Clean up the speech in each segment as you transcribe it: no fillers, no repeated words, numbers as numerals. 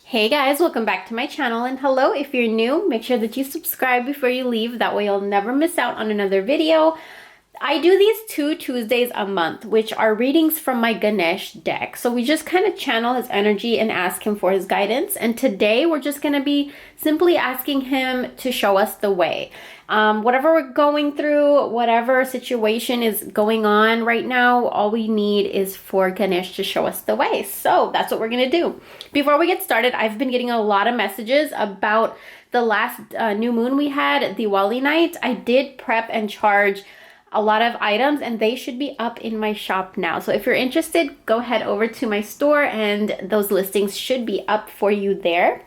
Hey guys, welcome back to my channel, and hello if you're new. Make sure that you subscribe before you leave, that way you'll never miss out on another video. I do these 2 Tuesdays a month, which are readings from my Ganesha deck. So we just kind of channel his energy and ask him for his guidance. And today we're just going to be simply asking him to show us the way. Whatever we're going through, whatever situation is going on right now, all we need is for Ganesh to show us the way. So that's what we're going to do. Before we get started, I've been getting a lot of messages about the last new moon we had, Diwali night. I did prep and charge a lot of items, and they should be up in my shop now. So if you're interested, go head over to my store and those listings should be up for you there.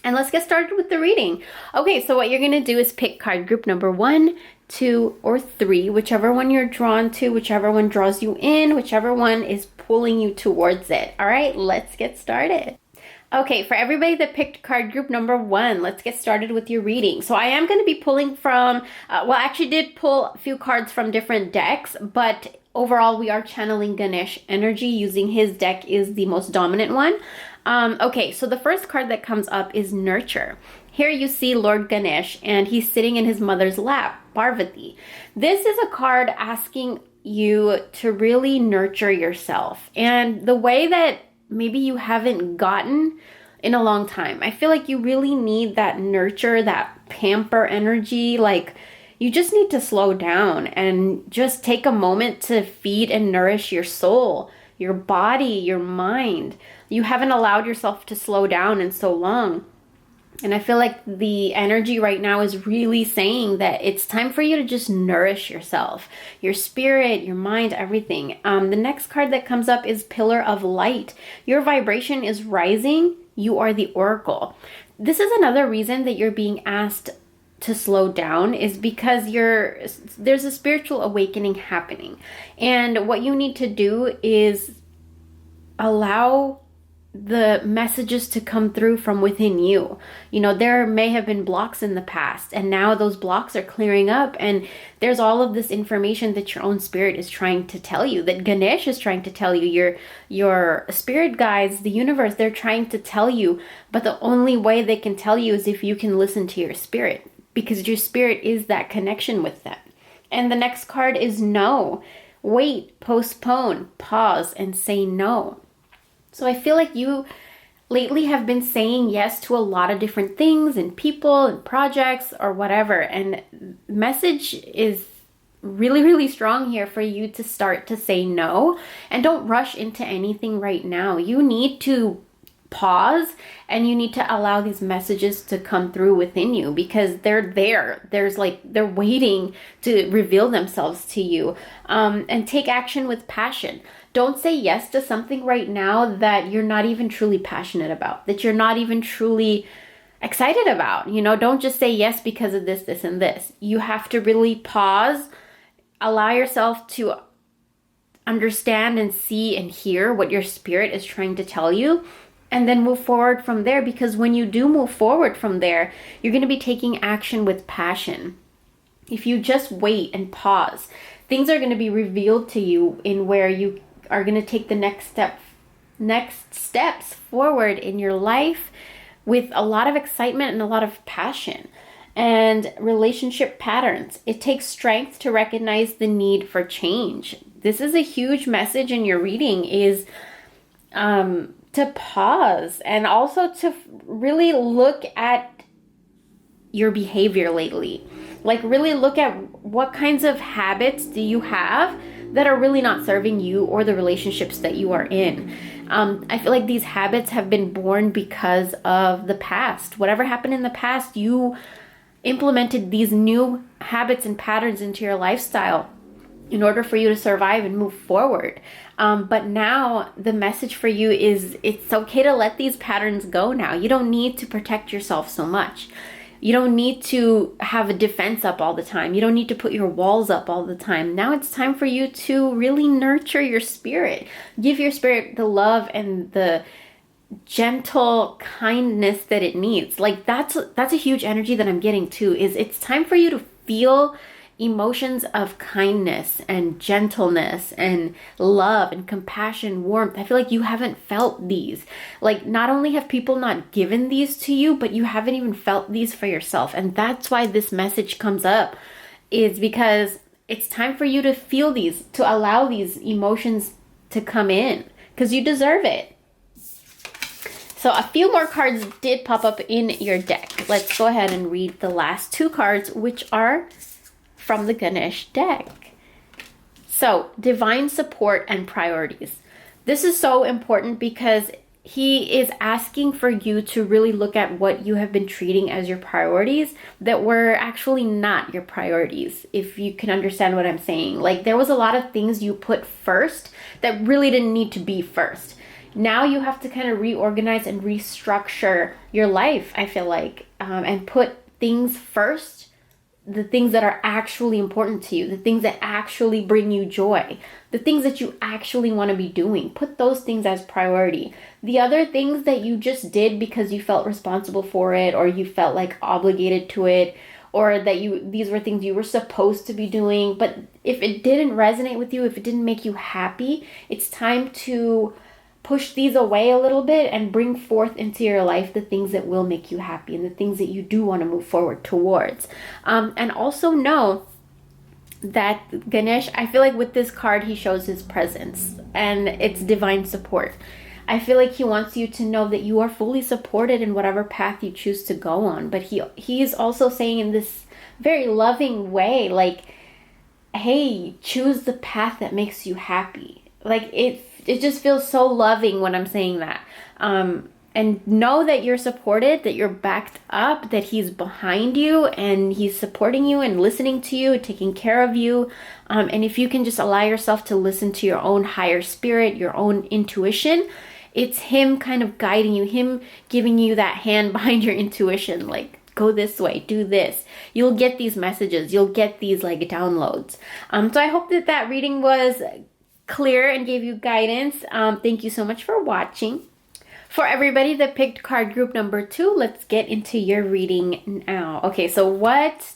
And let's get started with the reading. Okay, so what you're gonna do is pick card group number 1, 2, or 3, whichever one you're drawn to, whichever one draws you in, whichever one is pulling you towards it. All right, let's get started. Okay, for everybody that picked card group number 1, let's get started with your reading. So I am going to be pulling from, I actually did pull a few cards from different decks, but overall we are channeling Ganesh energy using his deck is the most dominant one. Okay, so the first card that comes up is Nurture. Here you see Lord Ganesh, and he's sitting in his mother's lap, Parvati. This is a card asking you to really nurture yourself. And the way that maybe you haven't gotten in a long time. I feel like you really need that nurture, that pamper energy. Like you just need to slow down and just take a moment to feed and nourish your soul, your body, your mind. You haven't allowed yourself to slow down in so long. And I feel like the energy right now is really saying that it's time for you to just nourish yourself, your spirit, your mind, everything. The next card that comes up is Pillar of Light. Your vibration is rising. You are the Oracle. This is another reason that you're being asked to slow down, is because there's a spiritual awakening happening. And what you need to do is allow the messages to come through from within you. You know, there may have been blocks in the past, and now those blocks are clearing up, and there's all of this information that your own spirit is trying to tell you, that Ganesh is trying to tell you, your spirit guides, the universe, they're trying to tell you, but the only way they can tell you is if you can listen to your spirit, because your spirit is that connection with them. And the next card is No. Wait, postpone, pause, and say no. So I feel like you lately have been saying yes to a lot of different things and people and projects or whatever. And message is really, really strong here for you to start to say no. And don't rush into anything right now. You need to pause and you need to allow these messages to come through within you, because they're there. They're waiting to reveal themselves to you. And take action with passion. Don't say yes to something right now that you're not even truly passionate about, that you're not even truly excited about. You know, don't just say yes because of this, this, and this. You have to really pause, allow yourself to understand and see and hear what your spirit is trying to tell you, and then move forward from there. Because when you do move forward from there, you're going to be taking action with passion. If you just wait and pause, things are going to be revealed to you in where you are going to take the next steps forward in your life with a lot of excitement and a lot of passion. And relationship patterns. It takes strength to recognize the need for change. This is a huge message in your reading, is to pause and also to really look at your behavior lately. Like really look at what kinds of habits do you have that are really not serving you or the relationships that you are in. I feel like these habits have been born because of the past. Whatever happened in the past, you implemented these new habits and patterns into your lifestyle in order for you to survive and move forward. But now the message for you is it's okay to let these patterns go now. You don't need to protect yourself so much. You don't need to have a defense up all the time. You don't need to put your walls up all the time. Now it's time for you to really nurture your spirit. Give your spirit the love and the gentle kindness that it needs. Like that's a huge energy that I'm getting too, is it's time for you to feel emotions of kindness and gentleness and love and compassion, warmth. I feel like you haven't felt these. Like, not only have people not given these to you, but you haven't even felt these for yourself. And that's why this message comes up, is because it's time for you to feel these, to allow these emotions to come in, because you deserve it. So a few more cards did pop up in your deck. Let's go ahead and read the last 2 cards, which are from the Ganesha deck. So, divine support and priorities. This is so important because he is asking for you to really look at what you have been treating as your priorities that were actually not your priorities, if you can understand what I'm saying. Like, there was a lot of things you put first that really didn't need to be first. Now you have to kind of reorganize and restructure your life, I feel like, and put things first, the things that are actually important to you, the things that actually bring you joy, the things that you actually want to be doing. Put those things as priority. The other things that you just did because you felt responsible for it, or you felt like obligated to it, or that these were things you were supposed to be doing, but if it didn't resonate with you, if it didn't make you happy, it's time to push these away a little bit and bring forth into your life the things that will make you happy and the things that you do want to move forward towards. And also know that Ganesh, I feel like with this card, he shows his presence and it's divine support. I feel like he wants you to know that you are fully supported in whatever path you choose to go on. But he is also saying in this very loving way, like, hey, choose the path that makes you happy. Like, it just feels so loving when I'm saying that. And know that you're supported, that you're backed up, that he's behind you and he's supporting you and listening to you, taking care of you. And if you can just allow yourself to listen to your own higher spirit, your own intuition, it's him kind of guiding you, him giving you that hand behind your intuition, like, go this way, do this. You'll get these messages, you'll get these like downloads. So I hope that reading was clear and gave you guidance. Thank you so much for watching. For everybody that picked card group number 2, let's get into your reading now. Okay, so what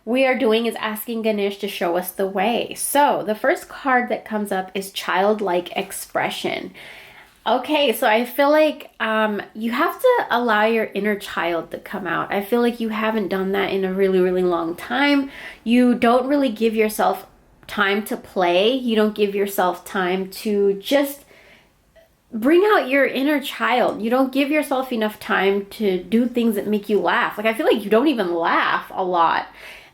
we are doing is asking Ganesh to show us the way. So the first card that comes up is childlike expression. Okay, so I feel like you have to allow your inner child to come out. I feel like you haven't done that in a really, really long time. You don't really give yourself time to play. You don't give yourself time to just bring out your inner child. You don't give yourself enough time to do things that make you laugh. Like, I feel like you don't even laugh a lot.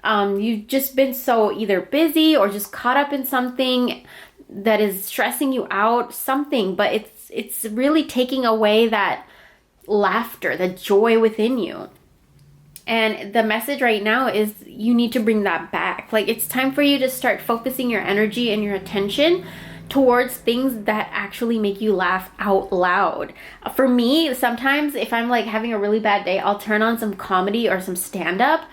You've just been so either busy or just caught up in something that is stressing you out, something, but it's really taking away that laughter, the joy within you. And the message right now is you need to bring that back. Like, it's time for you to start focusing your energy and your attention towards things that actually make you laugh out loud. For me, sometimes if I'm like having a really bad day, I'll turn on some comedy or some stand-up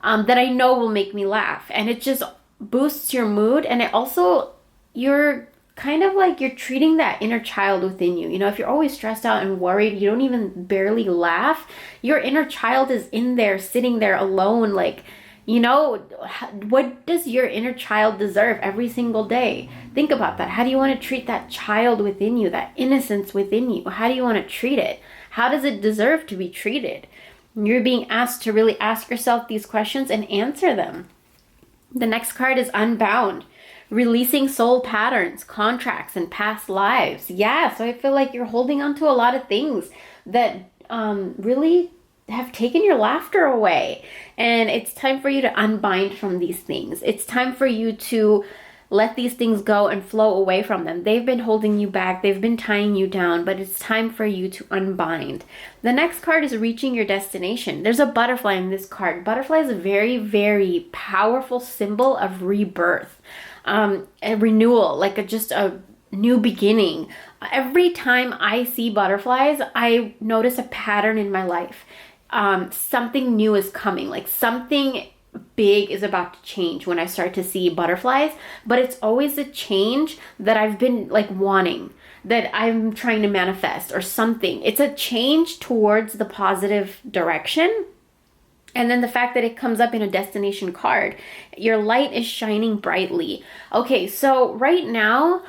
that I know will make me laugh. And it just boosts your mood. And it also, you're kind of like you're treating that inner child within you. You know, if you're always stressed out and worried, you don't even barely laugh, your inner child is in there, sitting there alone. Like, you know, what does your inner child deserve every single day? Think about that. How do you want to treat that child within you, that innocence within you? How do you want to treat it? How does it deserve to be treated? You're being asked to really ask yourself these questions and answer them. The next card is Unbound. Releasing soul patterns, contracts, and past lives. Yeah, so I feel like you're holding on to a lot of things that really have taken your laughter away. And it's time for you to unbind from these things. It's time for you to let these things go and flow away from them. They've been holding you back. They've been tying you down, but it's time for you to unbind. The next card is reaching your destination. There's a butterfly in this card. Butterfly is a very, very powerful symbol of rebirth. A renewal, like just a new beginning. Every time I see butterflies, I notice a pattern in my life. Something new is coming, like something big is about to change when I start to see butterflies, but it's always a change that I've been like wanting, that I'm trying to manifest or something. It's a change towards the positive direction. And then the fact that it comes up in a destination card, your light is shining brightly. Okay, so right now,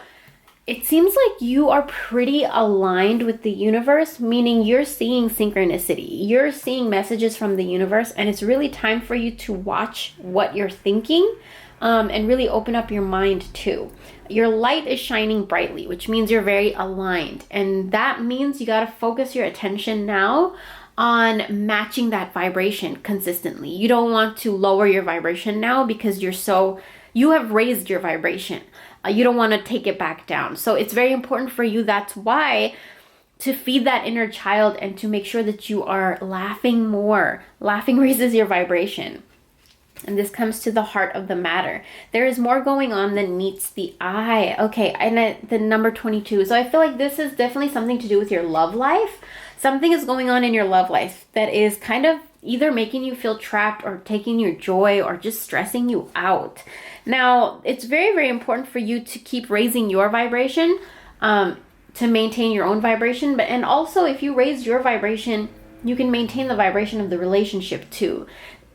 it seems like you are pretty aligned with the universe, meaning you're seeing synchronicity. You're seeing messages from the universe, and it's really time for you to watch what you're thinking, and really open up your mind too. Your light is shining brightly, which means you're very aligned. And that means you got to focus your attention now on matching that vibration consistently. You don't want to lower your vibration now because you have raised your vibration. You don't want to take it back down. So it's very important for you. That's why to feed that inner child and to make sure that you are laughing more. Laughing raises your vibration. And this comes to the heart of the matter. There is more going on than meets the eye. Okay, and the number 22. So I feel like this is definitely something to do with your love life. Something is going on in your love life that is kind of either making you feel trapped or taking your joy or just stressing you out. Now, it's very, very important for you to keep raising your vibration, to maintain your own vibration. And also, if you raise your vibration, you can maintain the vibration of the relationship too.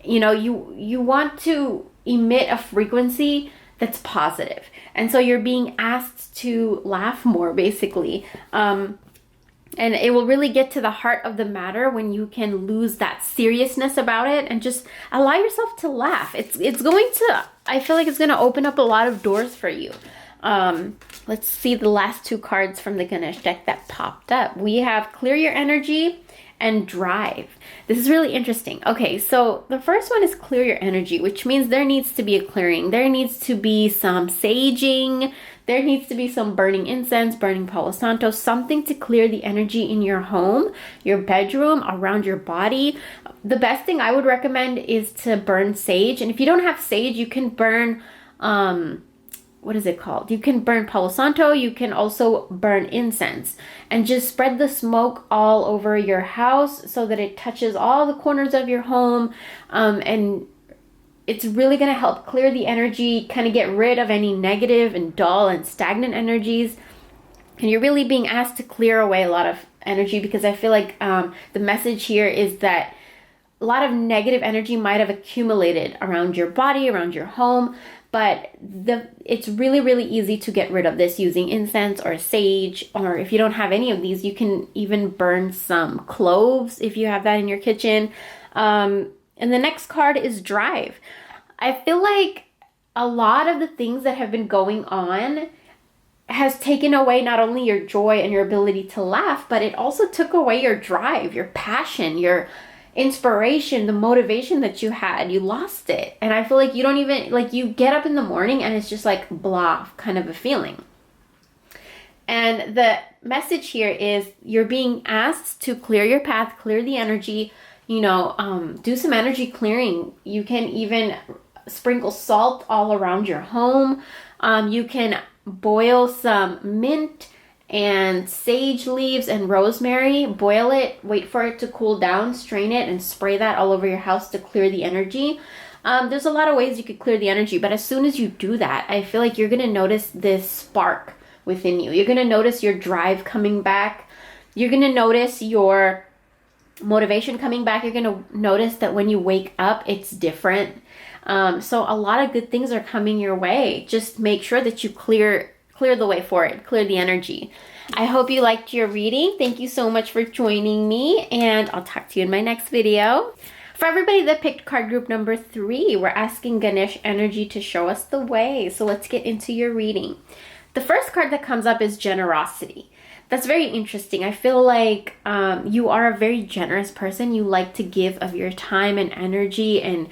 You know, you want to emit a frequency that's positive. And so you're being asked to laugh more, basically. And it will really get to the heart of the matter when you can lose that seriousness about it and just allow yourself to laugh. It's going to, I feel like it's going to open up a lot of doors for you. Let's see the last two cards from the Ganesha deck that popped up. We have Clear Your Energy and Drive. This is really interesting. Okay, so the first one is Clear Your Energy, which means there needs to be a clearing. There needs to be some saging. There needs to be some burning incense, burning Palo Santo, something to clear the energy in your home, your bedroom, around your body. The best thing I would recommend is to burn sage. And if you don't have sage, you can burn, what is it called? You can burn Palo Santo. You can also burn incense and just spread the smoke all over your house so that it touches all the corners of your home. And it's really going to help clear the energy, kind of get rid of any negative and dull and stagnant energies. And you're really being asked to clear away a lot of energy, because I feel like the message here is that a lot of negative energy might have accumulated around your body, around your home. But it's really, really easy to get rid of this using incense or sage. Or if you don't have any of these, you can even burn some cloves if you have that in your kitchen. And the next card is Drive. I feel like a lot of the things that have been going on has taken away not only your joy and your ability to laugh, but it also took away your drive, your passion, your inspiration, the motivation that you had. You lost it. And I feel like you don't even, like, you get up in the morning and it's just like blah kind of a feeling. And the message here is you're being asked to clear your path, clear the energy, do some energy clearing. You can even sprinkle salt all around your home. You can boil some mint and sage leaves and rosemary. Boil it, wait for it to cool down, strain it, and spray that all over your house to clear the energy. There's a lot of ways you could clear the energy, but as soon as you do that, I feel like you're going to notice this spark within you. You're going to notice your drive coming back. You're going to notice your motivation coming back. You're going to notice that when you wake up, it's different. So a lot of good things are coming your way. Just make sure that you clear the way for it, clear the energy. I hope you liked your reading. Thank you so much for joining me, and I'll talk to you in my next video. For everybody that picked card group number 3, we're asking Ganesha energy to show us the way. So let's get into your reading. The first card that comes up is Generosity. That's very interesting. I feel like you are a very generous person. You like to give of your time and energy, and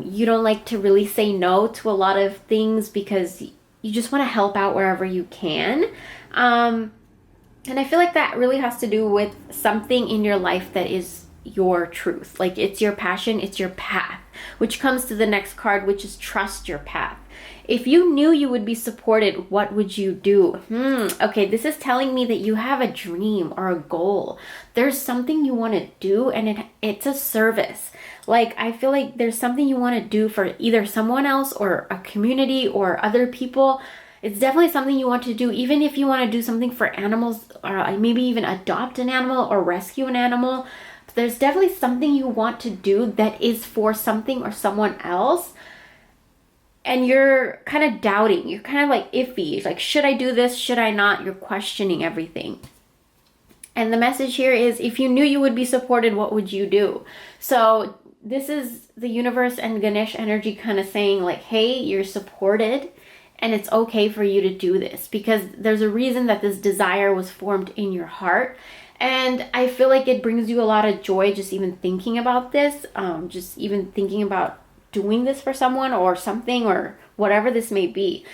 you don't like to really say no to a lot of things because you just want to help out wherever you can. And I feel like that really has to do with something in your life that is your truth. Like, it's your passion, it's your path, which comes to the next card, which is Trust Your Path. If you knew you would be supported, what would you do? Okay, this is telling me that you have a dream or a goal. There's something you want to do, and it's a service. Like, I feel like there's something you want to do for either someone else or a community or other people. It's definitely something you want to do, even if you want to do something for animals, or maybe even adopt an animal or rescue an animal. there's definitely something you want to do that is for something or someone else. And you're kind of doubting. You're kind of like iffy. Like, should I do this? Should I not? You're questioning everything. And the message here is, if you knew you would be supported, what would you do? So this is the universe and Ganesha energy kind of saying like, hey, you're supported and it's okay for you to do this, because there's a reason that this desire was formed in your heart. And I feel like it brings you a lot of joy just even thinking about this, just even thinking about doing this for someone or something or whatever this may be.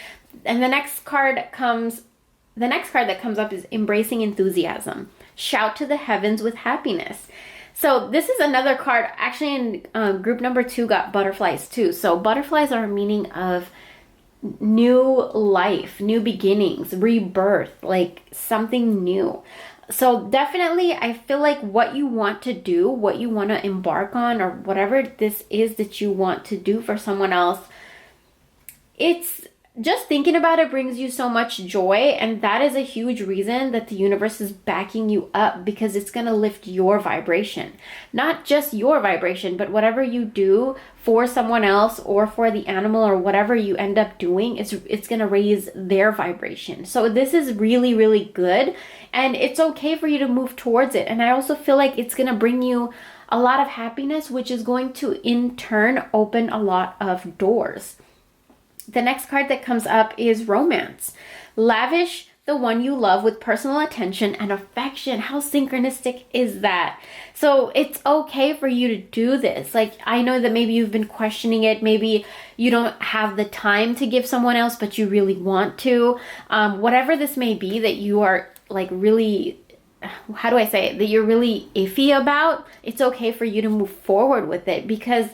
And the next card that comes up is embracing enthusiasm. Shout to the heavens with happiness. So this is another card. Actually, in group number 2 got butterflies too. So butterflies are a meaning of new life, new beginnings, rebirth, like something new. So definitely, I feel like what you want to do, what you want to embark on, or whatever this is that you want to do for someone else, it's just thinking about it brings you so much joy. And that is a huge reason that the universe is backing you up, because it's going to lift your vibration. Not just your vibration, but whatever you do for someone else or for the animal or whatever you end up doing, it's going to raise their vibration. So this is really, really good. And it's okay for you to move towards it. And I also feel like it's going to bring you a lot of happiness, which is going to in turn open a lot of doors. The next card that comes up is romance. Lavish the one you love with personal attention and affection. How synchronistic is that? So it's okay for you to do this. Like, I know that maybe you've been questioning it. Maybe you don't have the time to give someone else, but you really want to. Whatever this may be that you are like really, how do I say it? That you're really iffy about, it's okay for you to move forward with it, because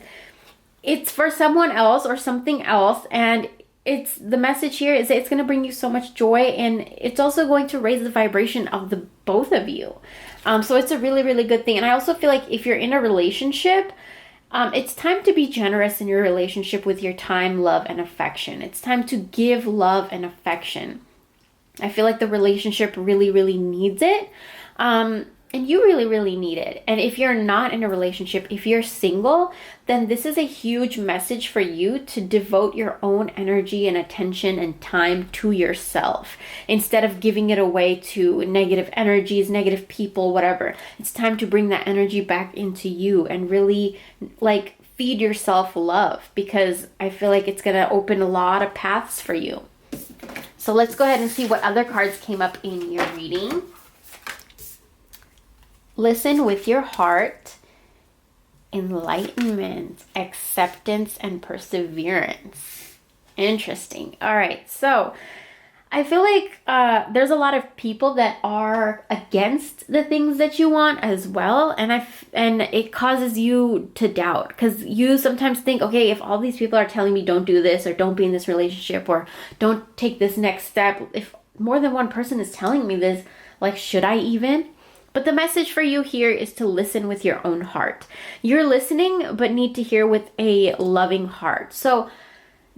it's for someone else or something else. And it's the message here is that it's going to bring you so much joy, and it's also going to raise the vibration of the both of you. So it's a really, really good thing. And I also feel like if you're in a relationship, it's time to be generous in your relationship with your time, love, and affection. It's time to give love and affection. I feel like the relationship really, really needs it. And you really, really need it. And if you're not in a relationship, if you're single, then this is a huge message for you to devote your own energy and attention and time to yourself, instead of giving it away to negative energies, negative people, whatever. It's time to bring that energy back into you and really like feed yourself love, because I feel like it's going to open a lot of paths for you. So let's go ahead and see what other cards came up in your reading. Listen with your heart, enlightenment, acceptance, and perseverance. Interesting. All right. So I feel like there's a lot of people that are against the things that you want as well. And it causes you to doubt, because you sometimes think, okay, if all these people are telling me don't do this or don't be in this relationship or don't take this next step, if more than one person is telling me this, like, should I even? But the message for you here is to listen with your own heart. You're listening, but need to hear with a loving heart. So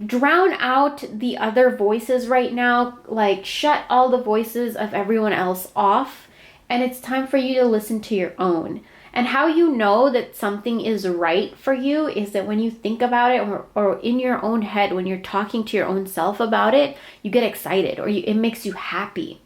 drown out the other voices right now. Like, shut all the voices of everyone else off. And it's time for you to listen to your own. And how you know that something is right for you is that when you think about it, or in your own head, when you're talking to your own self about it, you get excited, or it makes you happy.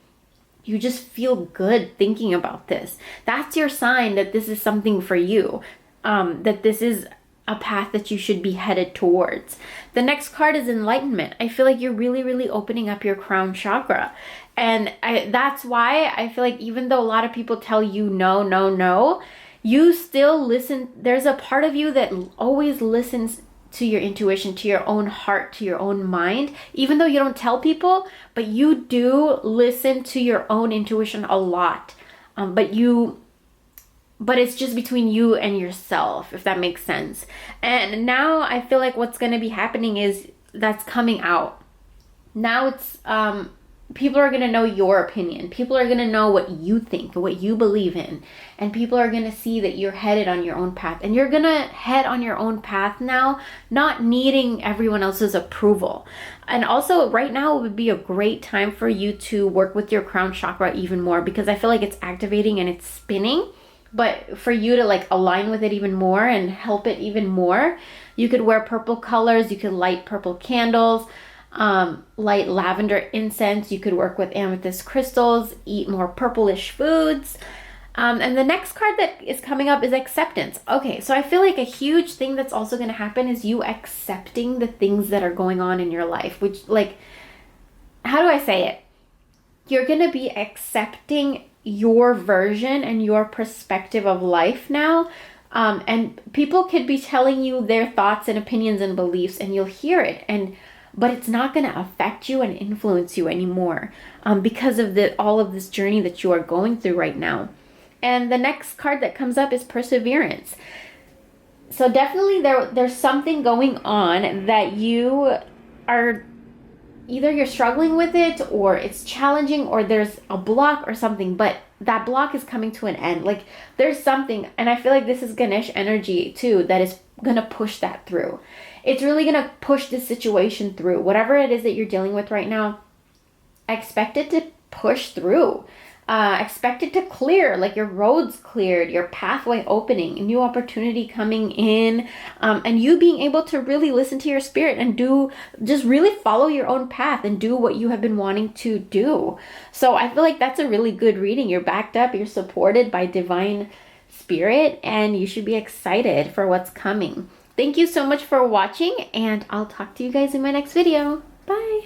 You just feel good thinking about this. That's your sign that this is something for you, that this is a path that you should be headed towards. The next card is Enlightenment. I feel like you're really, really opening up your crown chakra. And that's why I feel like even though a lot of people tell you no, no, no, you still listen. There's a part of you that always listens to your intuition, to your own heart, to your own mind, even though you don't tell people, but you do listen to your own intuition a lot. But it's just between you and yourself, if that makes sense. And now I feel like what's going to be happening is that's coming out. Now it's, people are going to know your opinion. People are going to know what you think, what you believe in. And people are going to see that you're headed on your own path. And you're going to head on your own path now, not needing everyone else's approval. And also right now would be a great time for you to work with your crown chakra even more, because I feel like it's activating and it's spinning. but for you to like align with it even more and help it even more, you could wear purple colors, you could light purple candles, light lavender incense, you could work with amethyst crystals, eat more purplish foods. And the next card that is coming up is acceptance. Okay, so I feel like a huge thing that's also going to happen is you accepting the things that are going on in your life, which, like, how do I say it? You're going to be accepting your version and your perspective of life now. And people could be telling you their thoughts and opinions and beliefs, and you'll hear it. But it's not going to affect you and influence you anymore because of all of this journey that you are going through right now. And the next card that comes up is perseverance. So definitely there's something going on that you are, either you're struggling with it or it's challenging or there's a block or something, but that block is coming to an end. Like there's something, and I feel like this is Ganesh energy too, that is going to push that through. It's really going to push this situation through. Whatever it is that you're dealing with right now, expect it to push through. Expect it to clear, like your roads cleared, your pathway opening, a new opportunity coming in, and you being able to really listen to your spirit and just really follow your own path and do what you have been wanting to do. So I feel like that's a really good reading. You're backed up, you're supported by divine spirit, and you should be excited for what's coming. Thank you so much for watching, and I'll talk to you guys in my next video. Bye!